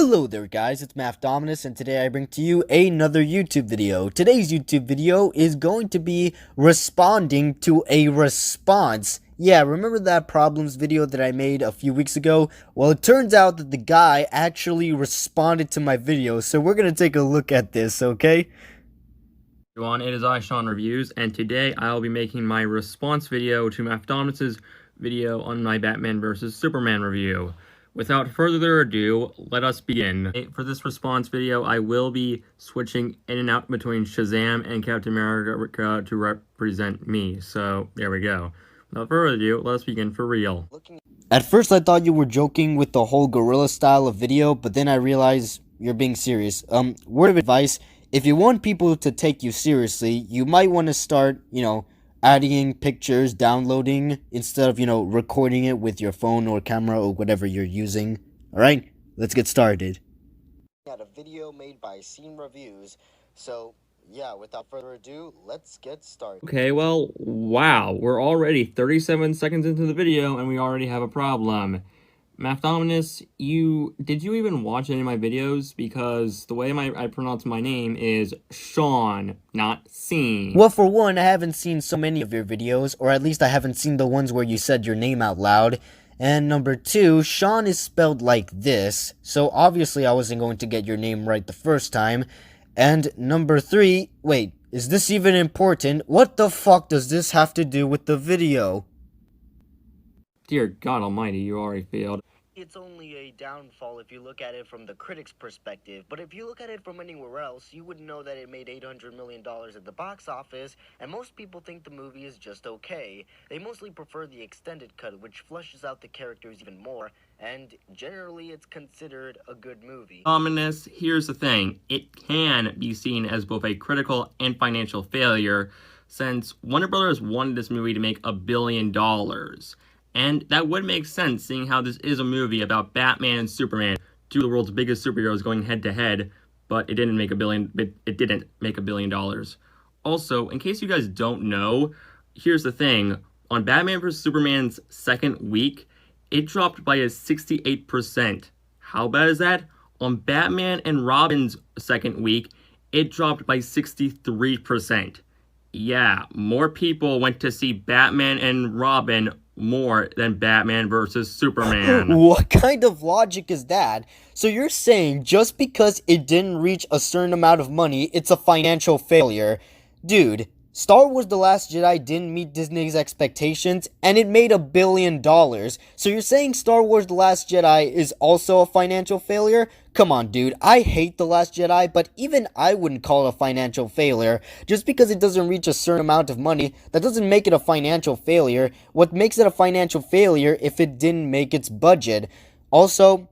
Hello there guys, it's Math Dominus, and today I bring to you another YouTube video. Today's YouTube video is going to be responding to a response. Yeah, remember that problems video that I made a few weeks ago? Well, it turns out that the guy actually responded to my video, so we're gonna take a look at this, okay? Everyone, it is I, Sean Reviews, and today I'll be making my response video to Math Dominus's video on my Batman vs. Superman review. Without further ado, let us begin. For this response video, I will be switching in and out between Shazam and Captain America to represent me. So, there we go. Without further ado, let us begin for real. At first I thought you were joking with the whole gorilla style of video, but then I realized you're being serious. Word of advice, if you want people to take you seriously, you might want to start, adding pictures, downloading, instead of, recording it with your phone or camera or whatever you're using. Alright, let's get started. At a video made by Scene Reviews, so yeah, without further ado, let's get started. Okay, well, wow, we're already 37 seconds into the video and we already have a problem. Math Dominus, did you even watch any of my videos? Because the way I pronounce my name is Sean, not Scene. Well, for one, I haven't seen so many of your videos, or at least I haven't seen the ones where you said your name out loud. And number two, Sean is spelled like this, so obviously I wasn't going to get your name right the first time. And number three, wait, is this even important? What the fuck does this have to do with the video? Dear God Almighty, you already failed. It's only a downfall if you look at it from the critic's perspective, but if you look at it from anywhere else, you would know that it made $800 million at the box office, and most people think the movie is just okay. They mostly prefer the extended cut, which fleshes out the characters even more, and generally it's considered a good movie. Dominus, here's the thing. It can be seen as both a critical and financial failure, since Warner Brothers wanted this movie to make $1 billion. And that would make sense, seeing how this is a movie about Batman and Superman, two of the world's biggest superheroes going head-to-head, but it didn't make $1 billion. Also, in case you guys don't know, here's the thing. On Batman vs. Superman's second week, it dropped by a 68%. How bad is that? On Batman and Robin's second week, it dropped by 63%. Yeah, more people went to see Batman and Robin more than Batman vs. Superman. What kind of logic is that? So you're saying just because it didn't reach a certain amount of money, it's a financial failure? Dude, Star Wars The Last Jedi didn't meet Disney's expectations, and it made $1 billion. So you're saying Star Wars The Last Jedi is also a financial failure? Come on, dude. I hate The Last Jedi, but even I wouldn't call it a financial failure. Just because it doesn't reach a certain amount of money, that doesn't make it a financial failure. What makes it a financial failure if it didn't make its budget? Also,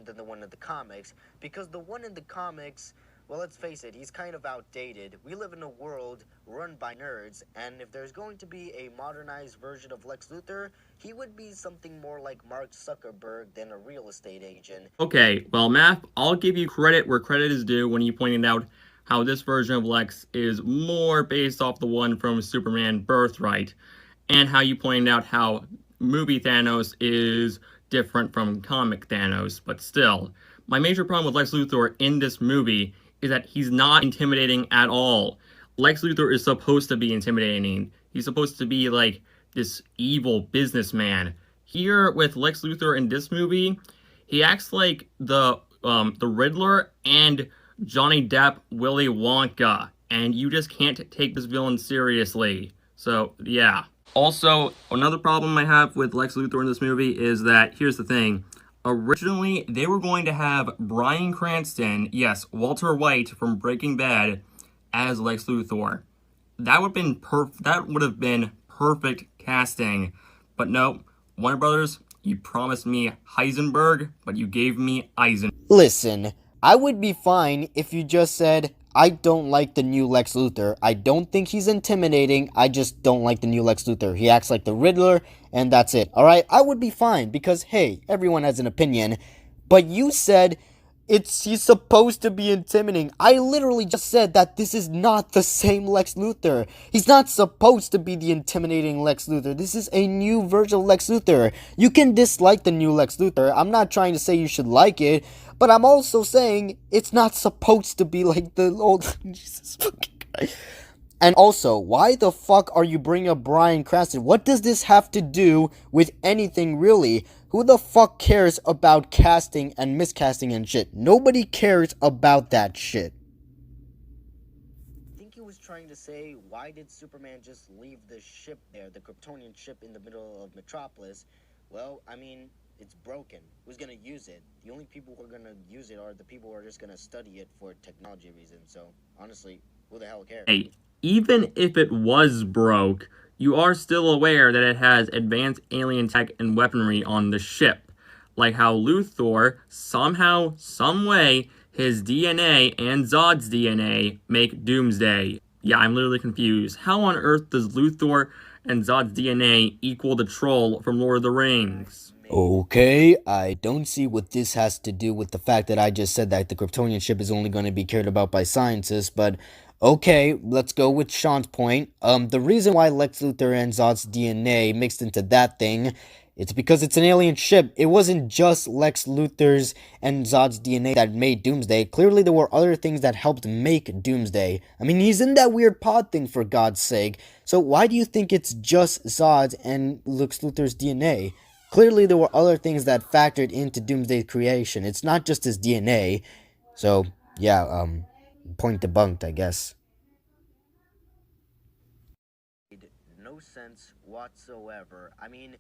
Than the one in the comics, because the one in the comics, well, let's face it, he's kind of outdated. We live in a world run by nerds, and if there's going to be a modernized version of Lex Luthor, he would be something more like Mark Zuckerberg than a real estate agent. Okay, well, Math, I'll give you credit where credit is due when you pointed out how this version of Lex is more based off the one from Superman Birthright, and how you pointed out how movie Thanos is different from comic Thanos, but still. My major problem with Lex Luthor in this movie is that he's not intimidating at all. Lex Luthor is supposed to be intimidating. He's supposed to be like this evil businessman. Here with Lex Luthor in this movie, he acts like the Riddler and Johnny Depp Willy Wonka, and you just can't take this villain seriously. So, yeah. Also, another problem I have with Lex Luthor in this movie is that, here's the thing. Originally, they were going to have Bryan Cranston, yes, Walter White from Breaking Bad, as Lex Luthor. That would have been perfect casting. But no, Warner Brothers, you promised me Heisenberg, but you gave me Eisen. listen, I would be fine if you just said, I don't like the new Lex Luthor. I don't think he's intimidating. I just don't like the new Lex Luthor. He acts like the Riddler, and that's it. Alright? I would be fine because, hey, everyone has an opinion. But you said he's supposed to be intimidating. I literally just said that this is not the same Lex Luthor. He's not supposed to be the intimidating Lex Luthor. This is a new version of Lex Luthor. You can dislike the new Lex Luthor. I'm not trying to say you should like it, but I'm also saying it's not supposed to be like the old Jesus fucking Christ. And also, why the fuck are you bringing up Bryan Cranston? What does this have to do with anything, really? Who the fuck cares about casting and miscasting and shit? Nobody cares about that shit. I think he was trying to say, why did Superman just leave the ship there, the Kryptonian ship in the middle of Metropolis? Well, I mean, it's broken. Who's gonna use it? The only people who are gonna use it are the people who are just gonna study it for technology reasons. So, honestly, who the hell cares? Hey, even if it was broke, you are still aware that it has advanced alien tech and weaponry on the ship. Like how Luthor, somehow, someway, his DNA and Zod's DNA make Doomsday. Yeah, I'm literally confused. How on earth does Luthor and Zod's DNA equal the troll from Lord of the Rings? Okay, I don't see what this has to do with the fact that I just said that the Kryptonian ship is only going to be cared about by scientists, but okay, let's go with Sean's point. The reason why Lex Luthor and Zod's DNA mixed into that thing, it's because it's an alien ship. It wasn't just Lex Luthor's and Zod's DNA that made Doomsday. Clearly, there were other things that helped make Doomsday. I mean, he's in that weird pod thing, for God's sake. So why do you think it's just Zod's and Lex Luthor's DNA? Clearly, there were other things that factored into Doomsday's creation. It's not just his DNA. So, yeah, point debunked, I guess. No sense whatsoever. I mean,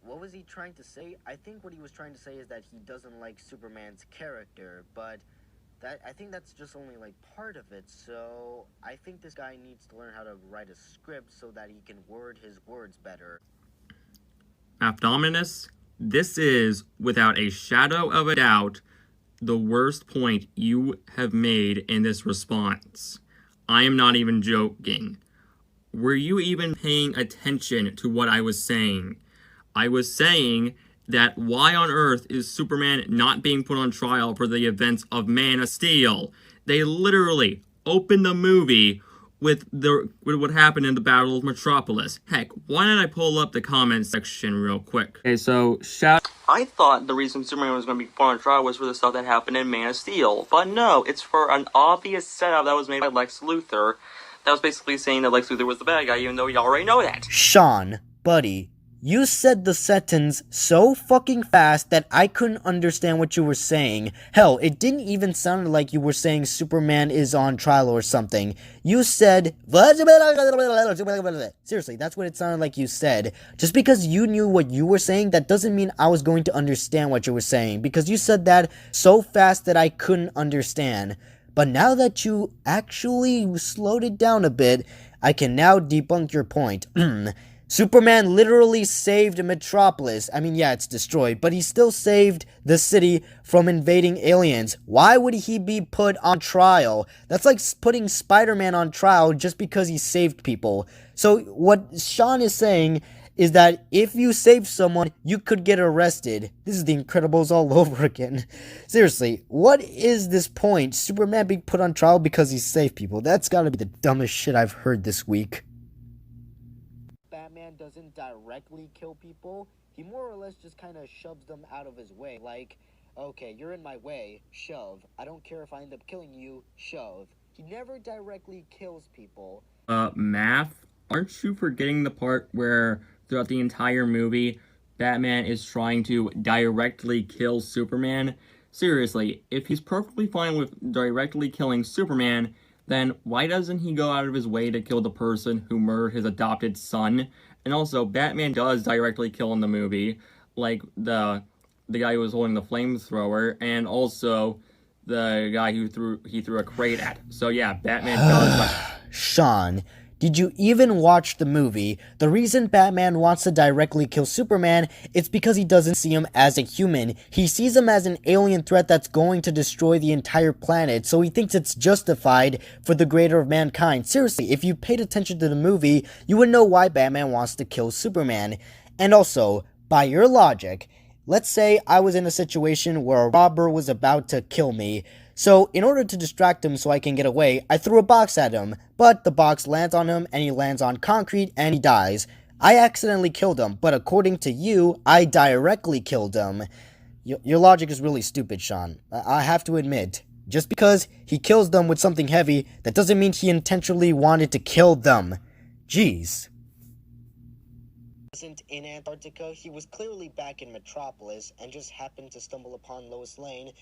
what was he trying to say? I think what he was trying to say is that he doesn't like Superman's character, but I think that's just only like part of it. So I think this guy needs to learn how to write a script so that he can word his words better. Abdominus, this is, without a shadow of a doubt, the worst point you have made in this response. I am not even joking. Were you even paying attention to what I was saying? I was saying that why on earth is Superman not being put on trial for the events of Man of Steel? They literally opened the movie with what happened in the Battle of Metropolis. Heck, why don't I pull up the comment section real quick? Okay, so I thought the reason Superman was going to be put on trial was for the stuff that happened in Man of Steel, but no, it's for an obvious setup that was made by Lex Luthor. That was basically saying that Lex Luthor was the bad guy, even though we already know that. Sean, buddy, you said the sentence so fucking fast that I couldn't understand what you were saying. Hell, it didn't even sound like you were saying Superman is on trial or something. You said... Seriously, that's what it sounded like you said. Just because you knew what you were saying, that doesn't mean I was going to understand what you were saying. Because you said that so fast that I couldn't understand. But now that you actually slowed it down a bit, I can now debunk your point. Superman literally saved Metropolis. I mean, yeah, it's destroyed, but he still saved the city from invading aliens. Why would he be put on trial? That's like putting Spider-Man on trial just because he saved people. So what Sean is saying is that if you save someone, you could get arrested. This is The Incredibles all over again. Seriously, what is this point? Superman being put on trial because he saved people? That's gotta be the dumbest shit I've heard this week. Batman doesn't directly kill people. He more or less just kind of shoves them out of his way. Like, okay, you're in my way, shove. I don't care if I end up killing you, shove. He never directly kills people. Math? Aren't you forgetting the part where throughout the entire movie, Batman is trying to directly kill Superman? Seriously, if he's perfectly fine with directly killing Superman, then why doesn't he go out of his way to kill the person who murdered his adopted son? And also, Batman does directly kill in the movie, like the guy who was holding the flamethrower, and also the guy who he threw a crate at. So yeah, Batman does. Sean, did you even watch the movie? The reason Batman wants to directly kill Superman is because he doesn't see him as a human. He sees him as an alien threat that's going to destroy the entire planet, so he thinks it's justified for the greater of mankind. Seriously, if you paid attention to the movie, you would know why Batman wants to kill Superman. And also, by your logic, let's say I was in a situation where a robber was about to kill me. So, in order to distract him so I can get away, I threw a box at him, but the box lands on him and he lands on concrete and he dies. I accidentally killed him, but according to you, I directly killed him. Your logic is really stupid, Sean. I have to admit. Just because he kills them with something heavy, that doesn't mean he intentionally wanted to kill them. Jeez. Wasn't in Antarctica, he was clearly back in Metropolis and just happened to stumble upon Lois Lane,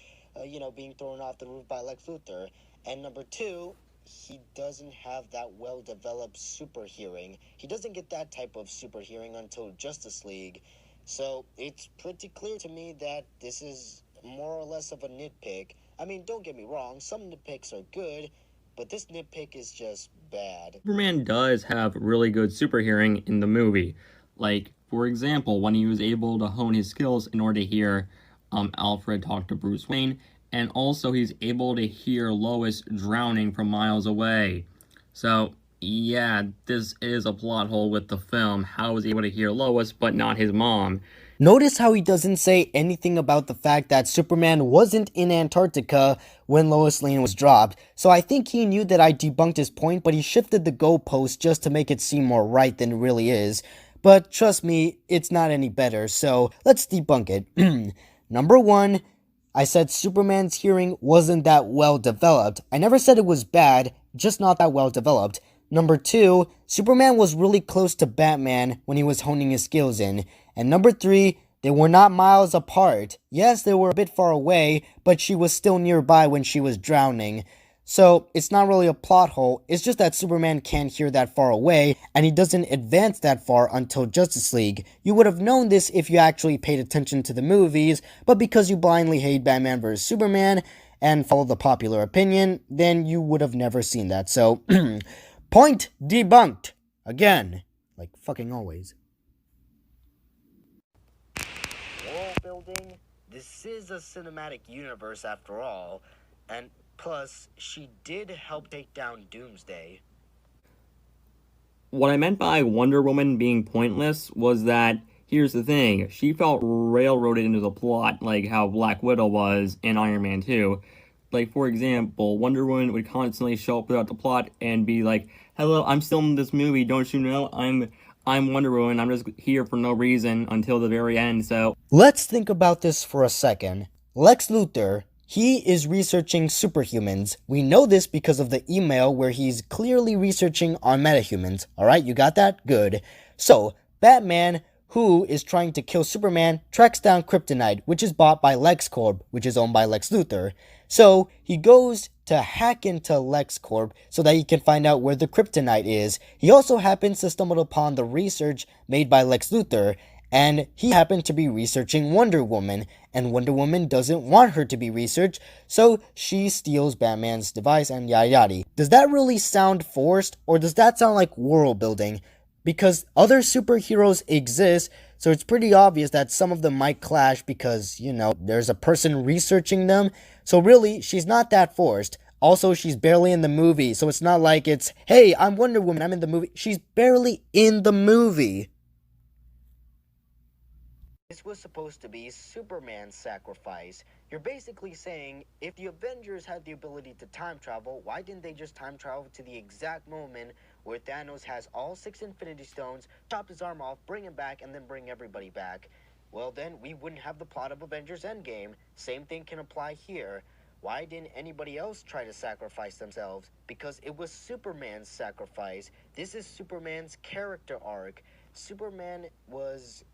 being thrown off the roof by Lex Luthor. And number two, he doesn't have that well-developed super hearing. He doesn't get that type of super hearing until Justice League. So it's pretty clear to me that this is more or less of a nitpick. I mean, don't get me wrong, some nitpicks are good, but this nitpick is just bad. Superman does have really good super hearing in the movie. Like, for example, when he was able to hone his skills in order to hear Alfred talk to Bruce Wayne, and also he's able to hear Lois drowning from miles away. So, yeah, this is a plot hole with the film. How was he able to hear Lois, but not his mom? Notice how he doesn't say anything about the fact that Superman wasn't in Antarctica when Lois Lane was dropped, so I think he knew that I debunked his point, but he shifted the goalpost just to make it seem more right than it really is. But trust me, it's not any better, so let's debunk it. Number one, I said Superman's hearing wasn't that well developed. I never said it was bad, just not that well developed. Number two, Superman was really close to Batman when he was honing his skills in. And number three, they were not miles apart. Yes, they were a bit far away, but she was still nearby when she was drowning. So, it's not really a plot hole, it's just that Superman can't hear that far away, and he doesn't advance that far until Justice League. You would have known this if you actually paid attention to the movies, but because you blindly hate Batman vs. Superman and follow the popular opinion, then you would have never seen that. So, point debunked. Again, like fucking always. World building? This is a cinematic universe after all, and plus, she did help take down Doomsday. What I meant by Wonder Woman being pointless was that, here's the thing, she felt railroaded into the plot, like how Black Widow was in Iron Man 2. Like, for example, Wonder Woman would constantly show up without the plot and be like, hello, I'm still in this movie, don't you know? I'm Wonder Woman, I'm just here for no reason until the very end, so... Let's think about this for a second. Lex Luthor, he is researching superhumans. We know this because of the email where he's clearly researching on metahumans. Alright, you got that? Good. So, Batman, who is trying to kill Superman, tracks down Kryptonite, which is bought by LexCorp, which is owned by Lex Luthor. So, he goes to hack into LexCorp so that he can find out where the Kryptonite is. He also happens to stumble upon the research made by Lex Luthor, and he happened to be researching Wonder Woman, and Wonder Woman doesn't want her to be researched, so she steals Batman's device and yada yada. Does that really sound forced, or does that sound like world building? Because other superheroes exist, so it's pretty obvious that some of them might clash because, there's a person researching them. So really, she's not that forced. Also, she's barely in the movie, so it's not like it's, hey, I'm Wonder Woman, I'm in the movie. She's barely in the movie. This was supposed to be Superman's sacrifice. You're basically saying, if the Avengers had the ability to time travel, why didn't they just time travel to the exact moment where Thanos has all 6 Infinity Stones, chop his arm off, bring him back, and then bring everybody back? Well then, we wouldn't have the plot of Avengers Endgame. Same thing can apply here. Why didn't anybody else try to sacrifice themselves? Because it was Superman's sacrifice. This is Superman's character arc. Superman was,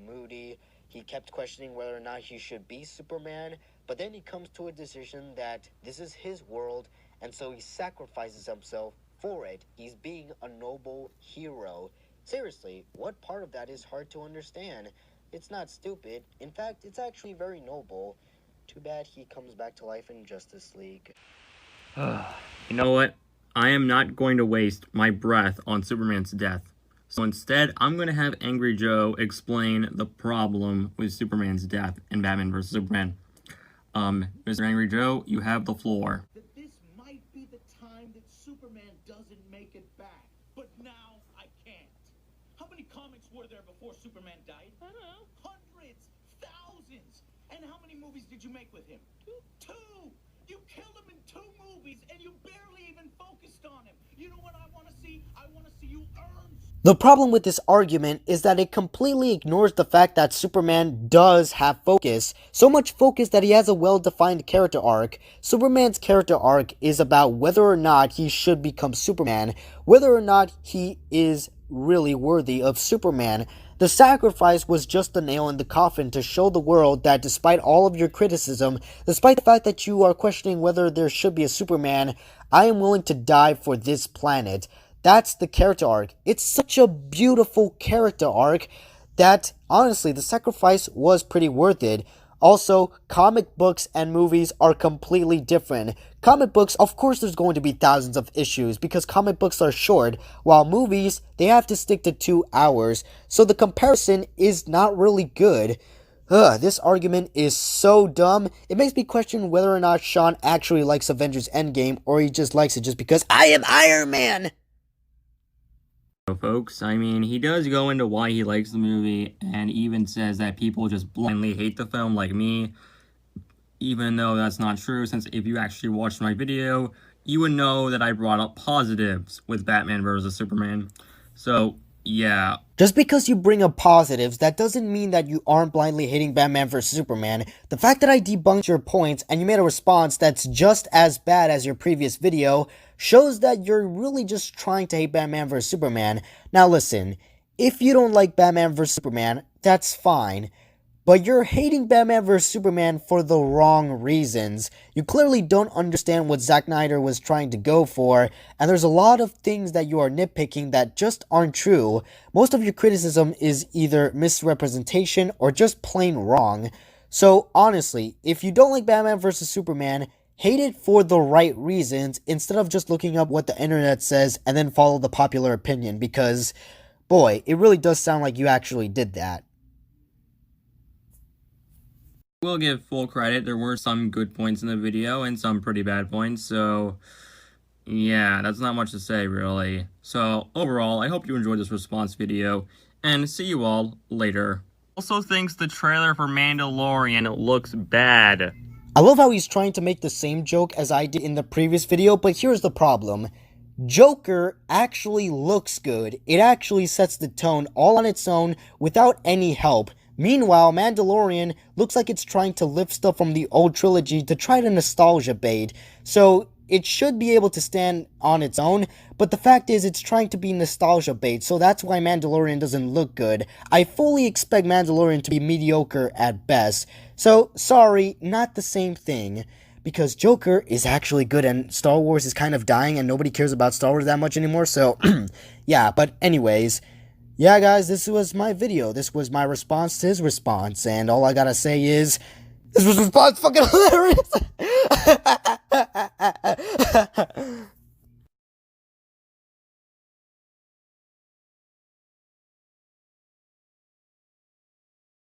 moody. He kept questioning whether or not he should be Superman, but then he comes to a decision that this is his world, and so he sacrifices himself for it. He's being a noble hero. Seriously, what part of that is hard to understand? It's not stupid. In fact, it's actually very noble. Too bad he comes back to life in Justice League. You know what? I am not going to waste my breath on Superman's death. So instead, I'm going to have Angry Joe explain the problem with Superman's death in Batman vs. Superman. Mr. Angry Joe, you have the floor. That this might be the time that Superman doesn't make it back. But now I can't. How many comics were there before Superman died? I don't know. Hundreds, thousands. thousands. And how many movies did you make with him? Two. You killed him in 2 movies, and you barely even focused on him. You know what I want to see? I want to see you earn. The problem with this argument is that it completely ignores the fact that Superman does have focus. So much focus that he has a well-defined character arc. Superman's character arc is about whether or not he should become Superman, whether or not he is really worthy of Superman. The sacrifice was just the nail in the coffin to show the world that despite all of your criticism, despite the fact that you are questioning whether there should be a Superman, I am willing to die for this planet. That's the character arc. It's such a beautiful character arc that, honestly, the sacrifice was pretty worth it. Also, comic books and movies are completely different. Comic books, of course there's going to be thousands of issues because comic books are short, while movies, they have to stick to 2 hours. So the comparison is not really good. This argument is so dumb. It makes me question whether or not Sean actually likes Avengers Endgame or he just likes it just because I am Iron Man. So folks, I mean, he does go into why he likes the movie and even says that people just blindly hate the film like me, even though that's not true, since if you actually watched my video, you would know that I brought up positives with Batman vs. Superman. So, yeah. Just because you bring up positives, that doesn't mean that you aren't blindly hating Batman vs. Superman. The fact that I debunked your points and you made a response that's just as bad as your previous video shows that you're really just trying to hate Batman vs. Superman. Now listen, if you don't like Batman vs. Superman, that's fine. But you're hating Batman vs. Superman for the wrong reasons. You clearly don't understand what Zack Snyder was trying to go for, and there's a lot of things that you are nitpicking that just aren't true. Most of your criticism is either misrepresentation or just plain wrong. So honestly, if you don't like Batman vs. Superman, hate it for the right reasons instead of just looking up what the internet says and then follow the popular opinion, because, boy, it really does sound like you actually did that. Will give full credit, there were some good points in the video and some pretty bad points, so yeah, that's not much to say really. So overall, I hope you enjoyed this response video, and see you all later. Also thinks the trailer for Mandalorian looks bad. I love how he's trying to make the same joke as I did in the previous video, but here's the problem. Joker actually looks good. It actually sets the tone all on its own without any help. Meanwhile, Mandalorian looks like it's trying to lift stuff from the old trilogy to try to nostalgia bait. So it should be able to stand on its own, but the fact is it's trying to be nostalgia bait, so that's why Mandalorian doesn't look good. I fully expect Mandalorian to be mediocre at best. So, sorry, not the same thing. Because Joker is actually good and Star Wars is kind of dying and nobody cares about Star Wars that much anymore, so yeah, but anyways, yeah guys, this was my video. This was my response to his response, and all I gotta say is, this was response fucking hilarious!